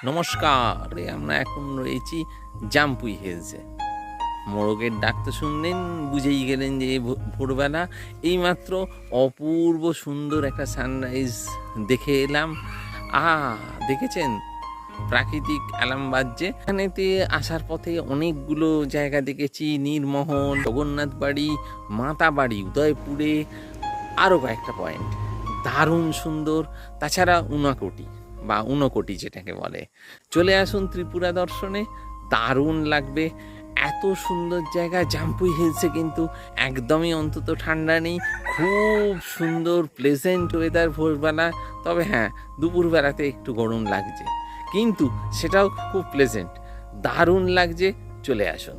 নমস্কার, আমরা এখন রয়েছি জাম্পুই হিলসে। মোরগের ডাক তো শুনলেন, বুঝেই গেলেন যে ভোরবেলা এইমাত্র অপূর্ব সুন্দর একটা সানরাইজ দেখে এলাম। দেখেছেন? প্রাকৃতিক অ্যালার্ম বাজছে। এখানেতে আসার পথে অনেকগুলো জায়গা দেখেছি, নীরমহল, জগন্নাথ বাড়ি, মাতা বাড়ি উদয়পুরে, আরও কয়েকটা পয়েন্ট দারুণ সুন্দর। তাছাড়া ঊনকোটি যেটাকে বলে। চলে আসুন ত্রিপুরা দর্শনে, দারুণ লাগবে। এত সুন্দর জায়গা জাম্পুই হিলসে, কিন্তু একদমই অন্তত ঠান্ডা নেই, খুব সুন্দর প্লেজেন্ট ওয়েদার ভোরবেলা। তবে হ্যাঁ, দুপুরবেলাতে একটু গরম লাগছে, কিন্তু সেটাও খুব প্লেজেন্ট, দারুণ লাগছে। চলে আসুন।